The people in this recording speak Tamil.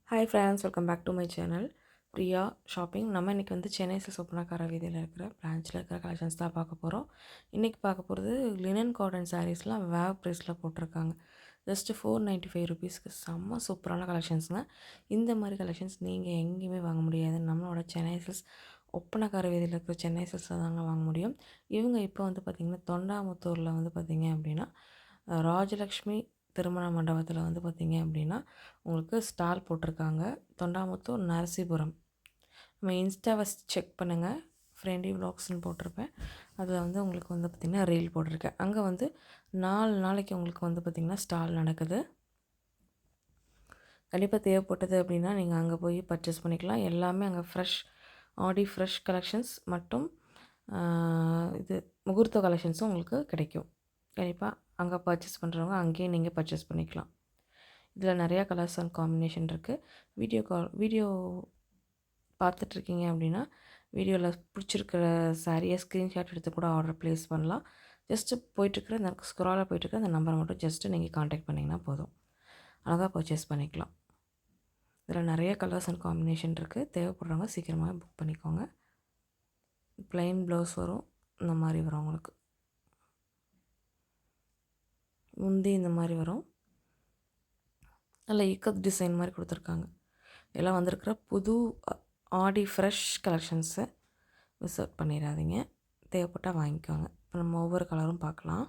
Hi friends, welcome back to my channel Priya shopping. நம்ம இன்றைக்கி வந்து சென்னை சில்க்ஸ் ஒப்பனாக்கார வீதியில் இருக்கிற பிரான்ச்சில் இருக்கிற கலெக்ஷன்ஸ் தான் பார்க்க போகிறோம். இன்றைக்கி பார்க்க போகிறது லினன் காட்டன் சாரீஸ்லாம் வேவ் ப்ரைஸில் போட்டிருக்காங்க. ஜஸ்ட்டு 495 ருபீஸ்க்கு செம்ம சூப்பரான கலெக்ஷன்ஸுங்க. இந்த மாதிரி கலெக்ஷன்ஸ் நீங்கள் எங்கேயுமே வாங்க முடியாது. நம்மளோட சென்னை சில்க்ஸ் ஒப்பனக்கார வீதியில் இருக்கிற சென்னை சில்க்ஸில் தாங்க வாங்க முடியும். இவங்க இப்போ வந்து பார்த்திங்கன்னா தொண்டாமுத்தூரில் வந்து பார்த்திங்க அப்படின்னா ராஜலக்ஷ்மி திருமண மண்டபத்தில் வந்து பார்த்திங்க அப்படின்னா உங்களுக்கு ஸ்டால் போட்டிருக்காங்க. தொண்டாமுத்தூர் நரசிபுரம். நம்ம இன்ஸ்டாவை செக் பண்ணுங்கள், ஃப்ரெண்டி விலாக்ஸ்னு போட்டிருப்பேன். அதில் வந்து உங்களுக்கு வந்து பார்த்திங்கன்னா ரீல் போட்டிருக்கேன். அங்கே வந்து 4 நாளைக்கு உங்களுக்கு வந்து பார்த்திங்கன்னா ஸ்டால் நடக்குது. கண்டிப்பாக தேவைப்பட்டது அப்படின்னா நீங்கள் அங்கே போய் பர்ச்சேஸ் பண்ணிக்கலாம். எல்லாமே அங்கே ஆடி ஃப்ரெஷ் கலெக்ஷன்ஸ் மற்றும் இது முகூர்த்த கலெக்ஷன்ஸும் உங்களுக்கு கிடைக்கும். கண்டிப்பாக அங்கே பர்ச்சேஸ் பண்ணுறவங்க அங்கேயே நீங்கள் பர்ச்சேஸ் பண்ணிக்கலாம். இதில் நிறையா கலர்ஸ் அண்ட் காம்பினேஷன் இருக்குது. வீடியோ பார்த்துட்ருக்கீங்க அப்படின்னா வீடியோவில் பிடிச்சிருக்கிற சாரியை ஸ்க்ரீன்ஷாட் எடுத்து கூட ஆர்டர் ப்ளேஸ் பண்ணலாம். ஜஸ்ட்டு போயிட்டுருக்கிற அந்த ஸ்க்ராலாக போயிட்டுருக்க அந்த நம்பரை மட்டும் ஜஸ்ட்டு நீங்கள் காண்டாக்ட் பண்ணிங்கன்னா போதும், அழகாக பர்ச்சேஸ் பண்ணிக்கலாம். இதில் நிறைய கலர்ஸ் அண்ட் காம்பினேஷன் இருக்குது. தேவைப்படுறவங்க சீக்கிரமாக புக் பண்ணிக்கோங்க. ப்ளைன் ப்ளவுஸ் வரும், இந்த மாதிரி வரும். உங்களுக்கு முந்தி இந்த மாதிரி வரும். நல்ல இக்கத் டிசைன் மாதிரி கொடுத்துருக்காங்க. எல்லாம் வந்திருக்கிற புது ஆடி ஃப்ரெஷ் கலெக்ஷன்ஸை மிஸ் அவுட் பண்ணிடாதீங்க. தேவைப்பட்டால் வாங்கிக்கோங்க. இப்போ நம்ம ஒவ்வொரு கலரும் பார்க்கலாம்.